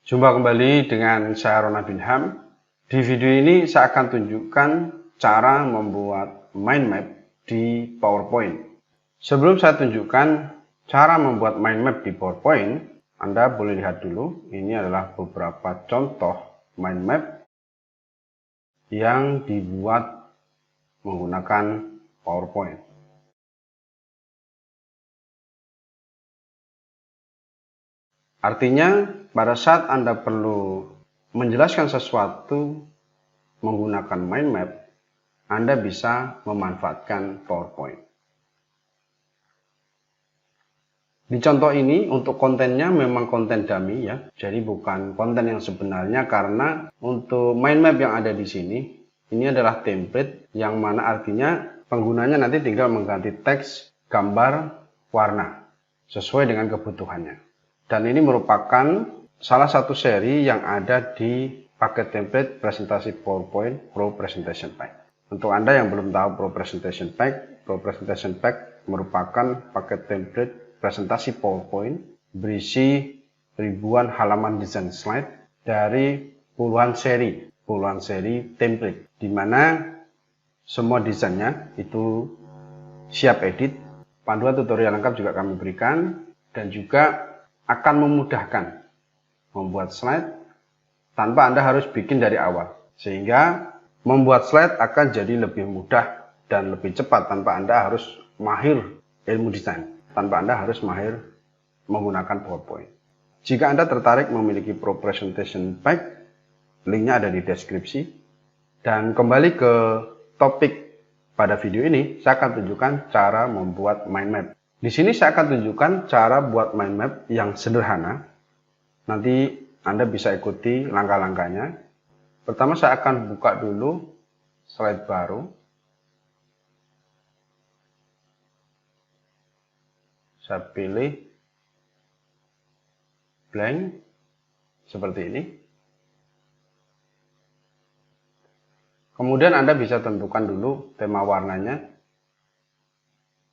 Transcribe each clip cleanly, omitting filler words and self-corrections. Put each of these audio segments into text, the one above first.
Jumpa kembali dengan saya Ronald bin Ham. Di video ini saya akan tunjukkan cara membuat mind map di PowerPoint. Sebelum saya tunjukkan cara membuat mind map di PowerPoint, Anda boleh lihat dulu. Ini adalah beberapa contoh mind map yang dibuat menggunakan PowerPoint. Artinya, pada saat Anda perlu menjelaskan sesuatu menggunakan mind map, Anda bisa memanfaatkan PowerPoint. Di contoh ini, untuk kontennya memang konten dummy ya, jadi bukan konten yang sebenarnya, karena untuk mind map yang ada di sini, ini adalah template yang mana artinya penggunanya nanti tinggal mengganti teks, gambar, warna, sesuai dengan kebutuhannya. Dan ini merupakan salah satu seri yang ada di paket template presentasi PowerPoint Pro Presentation Pack. Untuk Anda yang belum tahu Pro Presentation Pack merupakan paket template presentasi PowerPoint berisi ribuan halaman desain slide dari puluhan seri template, di mana semua desainnya itu siap edit, panduan tutorial lengkap juga kami berikan, dan juga akan memudahkan membuat slide tanpa Anda harus bikin dari awal, sehingga membuat slide akan jadi lebih mudah dan lebih cepat tanpa Anda harus mahir ilmu desain, tanpa Anda harus mahir menggunakan PowerPoint. Jika Anda tertarik memiliki Pro Presentation Pack, linknya ada di deskripsi. Dan kembali ke topik pada video ini, saya akan tunjukkan cara membuat mind map. Di sini saya akan tunjukkan cara buat mind map yang sederhana. Nanti Anda bisa ikuti langkah-langkahnya. Pertama saya akan buka dulu slide baru. Saya pilih blank seperti ini. Kemudian Anda bisa tentukan dulu tema warnanya.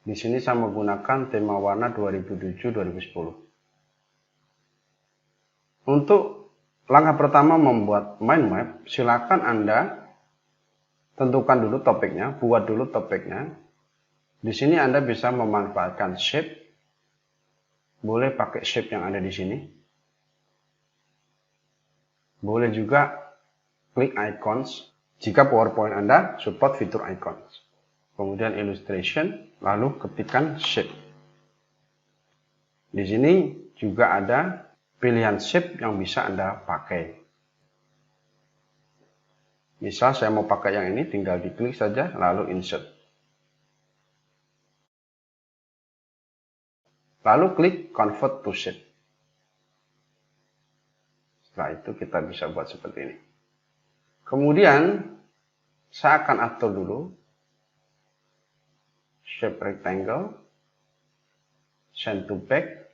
Di sini saya menggunakan tema warna 2007-2010. Untuk langkah pertama membuat mind map, silakan Anda tentukan dulu topiknya, buat dulu topiknya. Di sini Anda bisa memanfaatkan shape. Boleh pakai shape yang ada di sini. Boleh juga klik icons jika PowerPoint Anda support fitur icons. Kemudian illustration, lalu ketikkan shape. Di sini juga ada pilihan shape yang bisa Anda pakai. Misal saya mau pakai yang ini, tinggal diklik saja, lalu insert. Lalu klik convert to shape. Setelah itu kita bisa buat seperti ini. Kemudian saya akan atur dulu shape rectangle, send to back,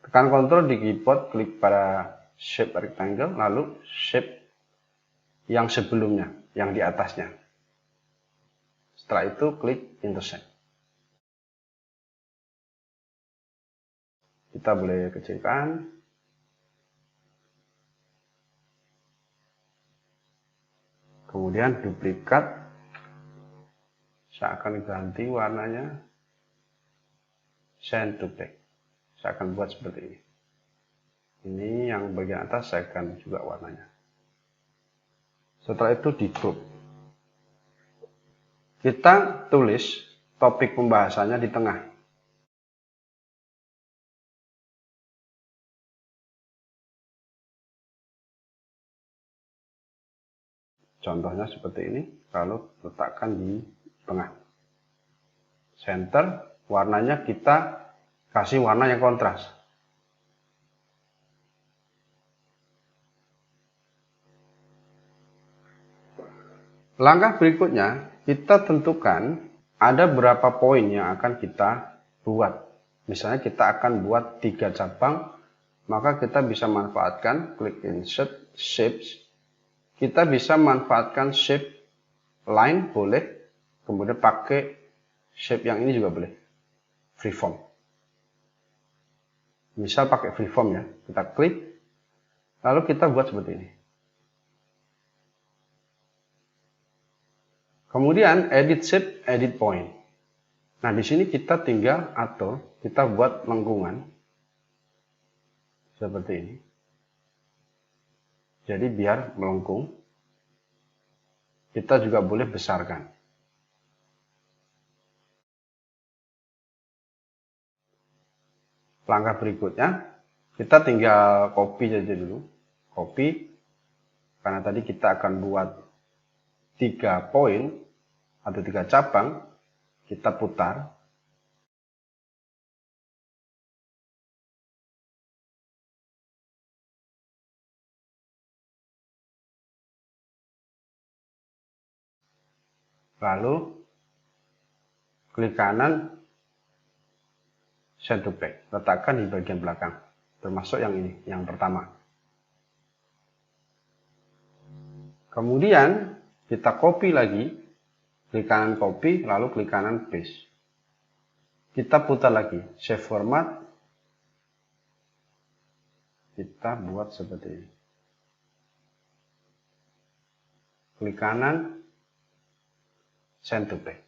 tekan Ctrl di keyboard, klik pada shape rectangle, lalu shape yang sebelumnya, yang di atasnya. Setelah itu klik intersect. Kita boleh kecilkan. Kemudian duplikat. Saya akan ganti warnanya, send to back. Saya akan buat seperti ini. Ini yang bagian atas saya akan juga warnanya. Setelah itu di group. Kita tulis topik pembahasannya di tengah. Contohnya seperti ini, lalu letakkan di tengah. Center, warnanya kita kasih warna yang kontras. Langkah berikutnya, kita tentukan ada berapa poin yang akan kita buat. Misalnya kita akan buat 3 cabang, maka kita bisa manfaatkan klik insert, shapes. Kita bisa manfaatkan shape line, boleh. Kemudian pakai shape yang ini juga boleh, freeform. Misal pakai freeform ya, kita klik, Lalu kita buat seperti ini. Kemudian edit shape, edit point. Nah, di sini kita tinggal atur, kita buat lengkungan seperti ini. Jadi biar melengkung. Kita juga boleh besarkan. Langkah berikutnya, kita tinggal copy saja dulu. Copy, karena tadi kita akan buat 3 poin atau 3 cabang, kita putar. Lalu klik kanan, send to back, letakkan di bagian belakang, termasuk yang ini, yang pertama. Kemudian kita copy lagi, klik kanan copy, lalu klik kanan paste. Kita putar lagi, save format, kita buat seperti ini. Klik kanan, send to back.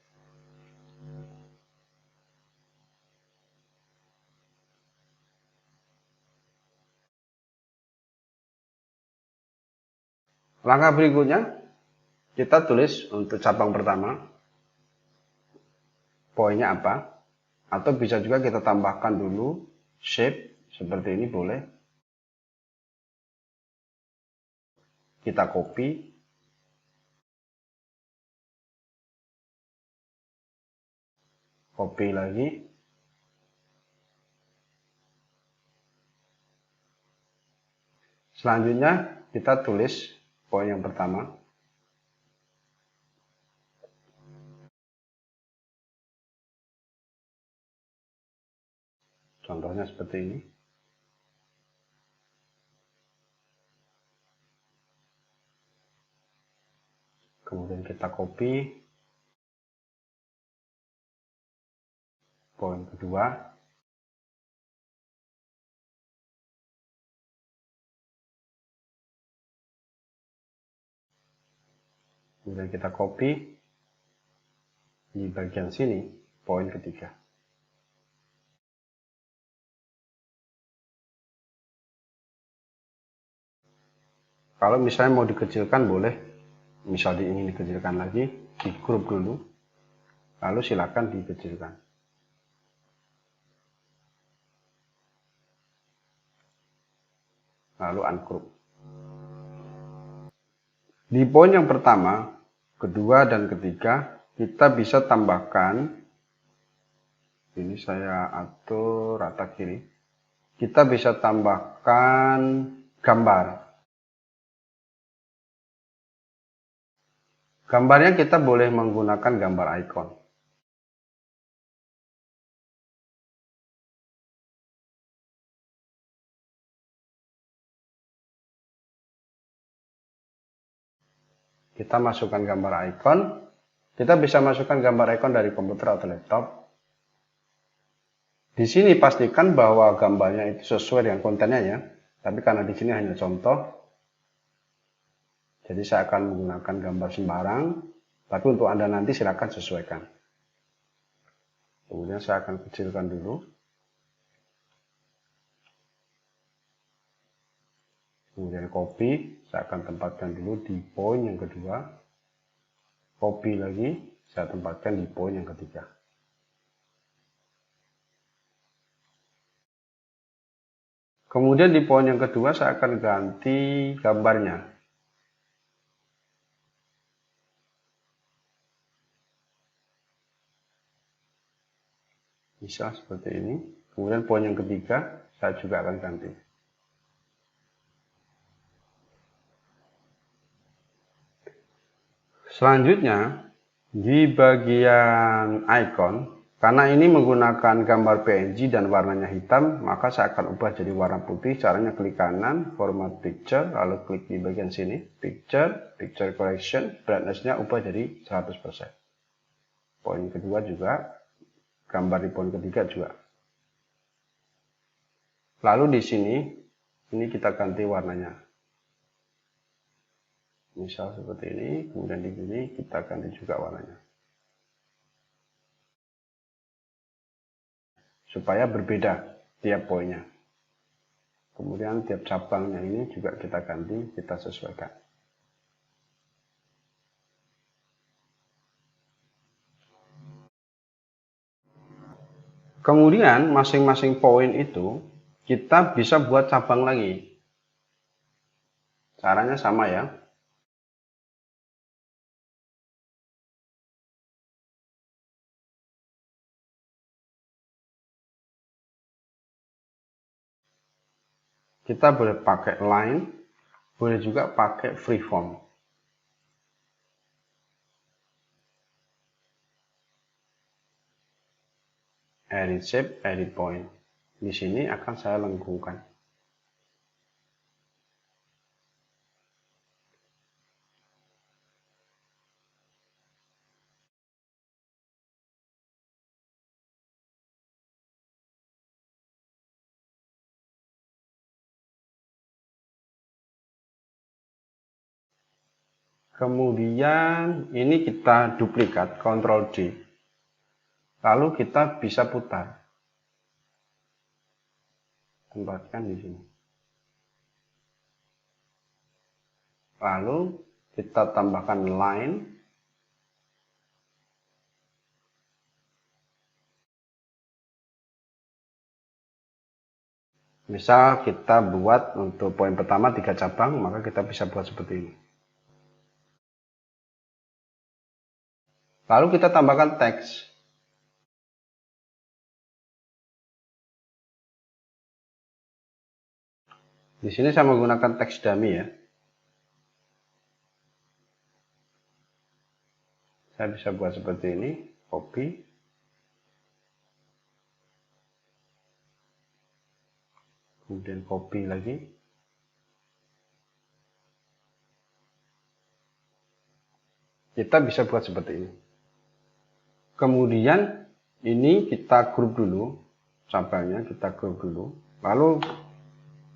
Langkah berikutnya, kita tulis untuk cabang pertama, poinnya apa, atau bisa juga kita tambahkan dulu shape, seperti ini boleh. Kita copy, copy lagi, selanjutnya kita tulis poin yang pertama. Contohnya seperti ini. Kemudian kita copy poin kedua. Kemudian kita copy di bagian sini poin ketiga. Kalau misalnya mau dikecilkan boleh, misalnya ingin dikecilkan lagi, di grup dulu, lalu silakan dikecilkan. Lalu ungroup. Di poin yang pertama, kedua, dan ketiga, kita bisa tambahkan, ini saya atur rata kiri, kita bisa tambahkan gambar. Gambarnya kita boleh menggunakan gambar icon. Kita masukkan gambar icon. Kita bisa masukkan gambar icon dari komputer atau laptop. Di sini pastikan bahwa gambarnya itu sesuai dengan kontennya ya. Tapi karena di sini hanya contoh, jadi saya akan menggunakan gambar sembarang. Tapi untuk Anda nanti silakan sesuaikan. Kemudian saya akan kecilkan dulu. Kemudian copy, saya akan tempatkan dulu di poin yang kedua. Copy lagi, saya tempatkan di poin yang ketiga. Kemudian di poin yang kedua saya akan ganti gambarnya. Bisa seperti ini. Kemudian poin yang ketiga saya juga akan ganti. Selanjutnya di bagian icon, karena ini menggunakan gambar PNG dan warnanya hitam, maka saya akan ubah jadi warna putih. Caranya klik kanan, format picture, lalu klik di bagian sini, picture, picture correction, brightness-nya ubah jadi 100%. Poin kedua juga, gambar di poin ketiga juga. Lalu di sini, ini kita ganti warnanya. Misal seperti ini, kemudian di sini kita ganti juga warnanya. Supaya berbeda tiap poinnya. Kemudian tiap cabangnya ini juga kita ganti, kita sesuaikan. Kemudian masing-masing poin itu kita bisa buat cabang lagi. Caranya sama ya. Kita boleh pakai line, boleh juga pakai freeform. Edit shape, edit point. Di sini akan saya lengkungkan. Kemudian ini kita duplikat, Ctrl D. Lalu kita bisa putar. Tempatkan di sini. Lalu kita tambahkan line. Misal kita buat untuk poin pertama 3 cabang, maka kita bisa buat seperti ini. Lalu kita tambahkan teks. Di sini saya menggunakan teks dummy ya. Saya bisa buat seperti ini, copy. Kemudian copy lagi. Kita bisa buat seperti ini. Kemudian ini kita grup dulu, cabangnya kita grup dulu. Lalu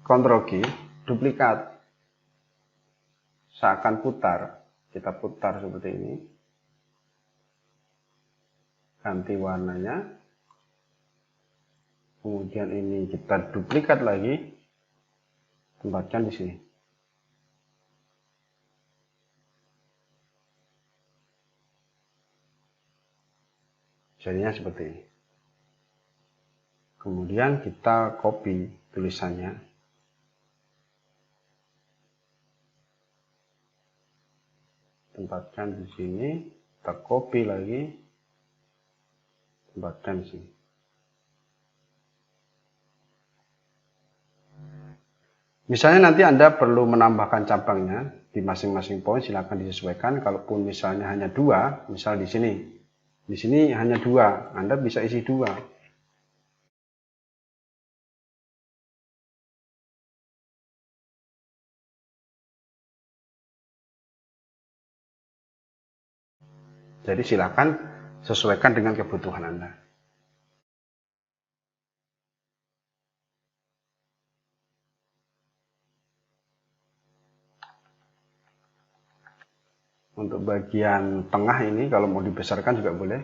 Ctrl G, duplikat. Saya akan putar. Kita putar seperti ini. Ganti warnanya. Kemudian ini kita duplikat lagi. Tempatkan di sini. Jadinya seperti ini. Kemudian kita copy tulisannya. Tempatkan di sini. Kita copy lagi. Tempatkan di sini. Misalnya nanti Anda perlu menambahkan cabangnya di masing-masing poin, silakan disesuaikan. Kalaupun misalnya hanya 2, misal di sini. Di sini hanya 2, Anda bisa isi 2. Jadi silakan sesuaikan dengan kebutuhan Anda. Untuk bagian tengah ini kalau mau dibesarkan juga boleh.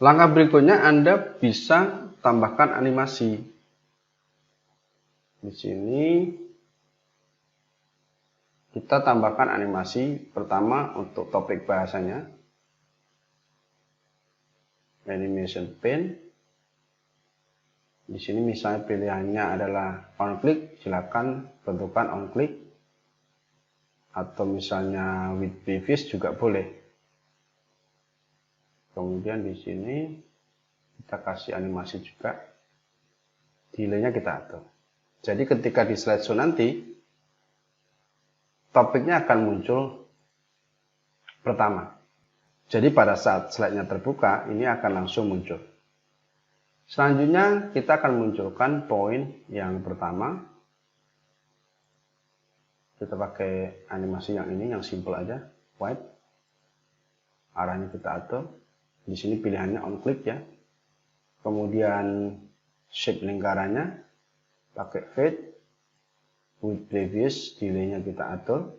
Langkah berikutnya Anda bisa tambahkan animasi. Di sini kita tambahkan animasi pertama untuk topik bahasanya. Animation pane. Di sini misalnya pilihannya adalah on click, silakan tentukan on click. Atau misalnya with previous juga boleh. Kemudian di sini kita kasih animasi juga. Delay-nya kita atur. Jadi ketika di slideshow nanti topiknya akan muncul pertama. Jadi pada saat slide-nya terbuka, ini akan langsung muncul. Selanjutnya kita akan munculkan poin yang pertama. Kita pakai animasi yang ini, yang simple aja, white. Arahnya kita atur. Di sini pilihannya on click ya. Kemudian shape lingkarannya pakai fade. with previous, delay-nya kita atur,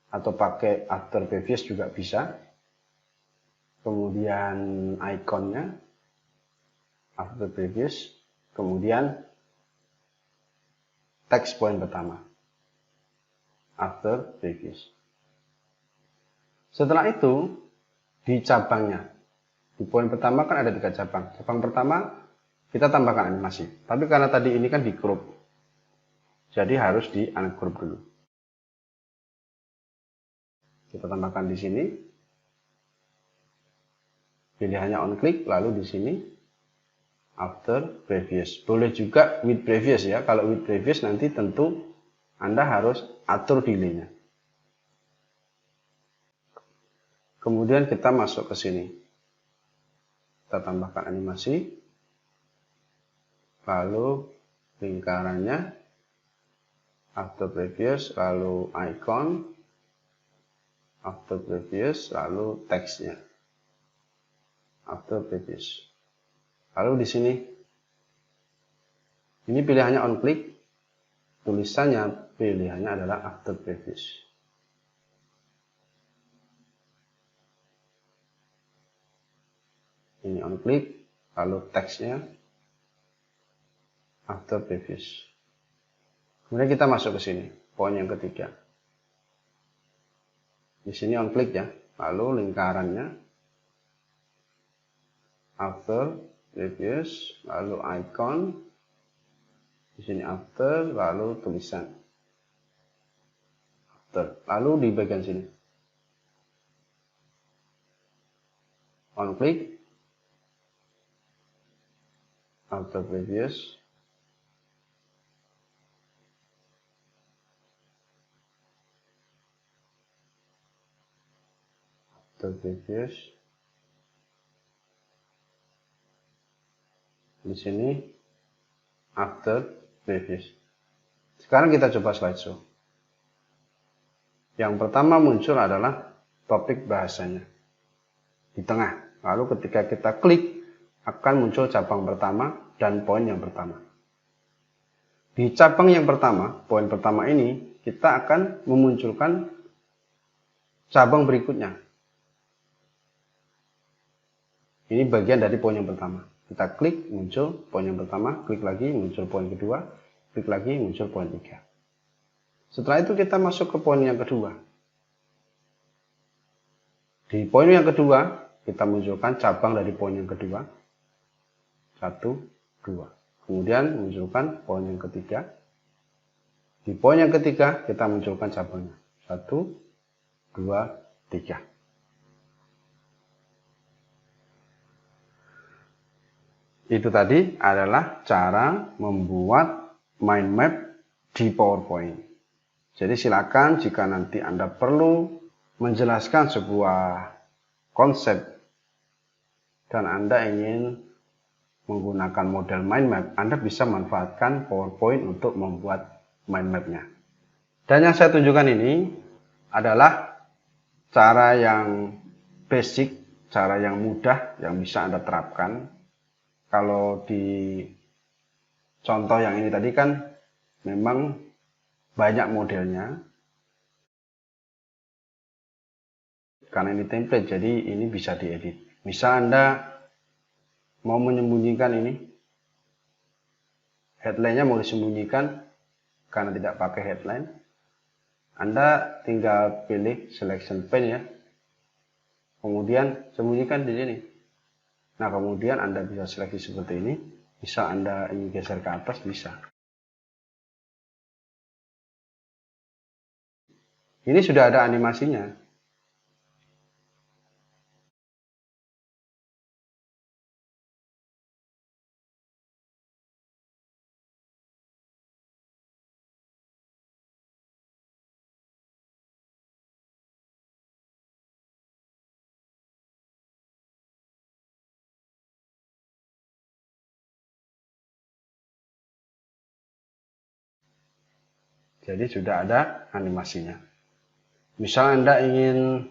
atau pakai after previous juga bisa. Kemudian ikonnya after previous, kemudian text poin pertama after previous. Setelah itu di cabangnya, di poin pertama kan ada 3 cabang. Cabang pertama kita tambahkan animasi, tapi karena tadi ini kan di group, jadi harus di ungroup dulu. Kita tambahkan di sini, pilihannya on click, lalu di sini after previous. Boleh juga with previous ya. Kalau with previous nanti tentu Anda harus atur delay-nya. Kemudian kita masuk ke sini. Kita tambahkan animasi. Lalu lingkarannya after previous, lalu icon after previous, lalu teksnya after previous. Lalu di sini ini pilihannya on click, tulisannya pilihannya adalah after previous. Ini on click, lalu teksnya after previous. Kemudian kita masuk ke sini, poin yang ketiga. Di sini on click ya, lalu lingkarannya after previous, lalu icon, di sini after, lalu tulisan after, lalu di bagian sini on click after previous, after previous, di sini after previous. Sekarang kita coba slideshow. Yang pertama muncul adalah topik bahasanya di tengah. Lalu ketika kita klik akan muncul cabang pertama dan poin yang pertama. Di cabang yang pertama, poin pertama ini kita akan memunculkan cabang berikutnya. Ini bagian dari poin yang pertama. Kita klik, muncul poin yang pertama, klik lagi, muncul poin kedua, klik lagi, muncul poin 3. Setelah itu kita masuk ke poin yang kedua. Di poin yang kedua, kita munculkan cabang dari poin yang kedua. 1, 2. Kemudian munculkan poin yang ketiga. Di poin yang ketiga, kita munculkan cabangnya. 1, 2, 3. Itu tadi adalah cara membuat mind map di PowerPoint. Jadi silakan jika nanti Anda perlu menjelaskan sebuah konsep dan Anda ingin menggunakan model mind map, Anda bisa manfaatkan PowerPoint untuk membuat mind map-nya. Dan yang saya tunjukkan ini adalah cara yang basic, cara yang mudah yang bisa Anda terapkan. Kalau di contoh yang ini tadi kan memang banyak modelnya. Karena ini template, jadi ini bisa diedit. Misal Anda mau menyembunyikan ini, headline-nya mau disembunyikan karena tidak pakai headline, Anda tinggal pilih selection pane ya. Kemudian sembunyikan di sini. Nah, kemudian Anda bisa seleksi seperti ini. Bisa Anda ingin geser ke atas, bisa. Ini sudah ada animasinya. Jadi sudah ada animasinya. Misal Anda ingin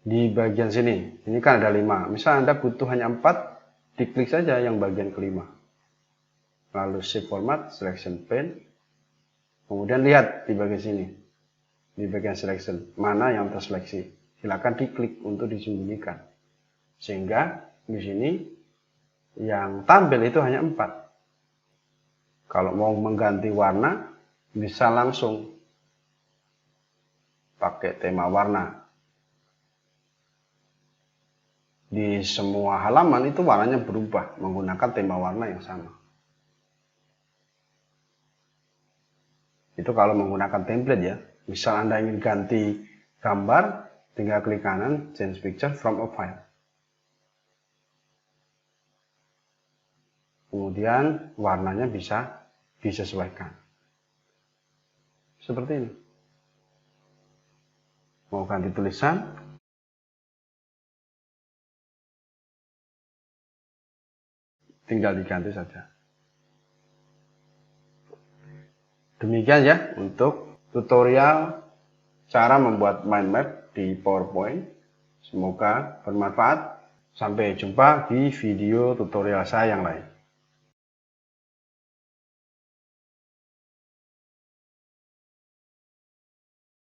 di bagian sini, ini kan ada 5. Misal Anda butuh hanya 4, diklik saja yang bagian kelima. Lalu Shape Format, Selection Pane, Kemudian lihat di bagian sini, di bagian selection, mana yang terseleksi. Silakan diklik untuk disembunyikan. Sehingga di sini yang tampil itu hanya 4. Kalau mau mengganti warna, bisa langsung pakai tema warna. Di semua halaman itu warnanya berubah menggunakan tema warna yang sama. Itu kalau menggunakan template ya. Misal Anda ingin ganti gambar, tinggal klik kanan, change picture from a file. Kemudian warnanya bisa disesuaikan. Seperti ini. Mau ganti tulisan, tinggal diganti saja. Demikian ya untuk tutorial cara membuat mind map di PowerPoint. Semoga bermanfaat. Sampai jumpa di video tutorial saya yang lain.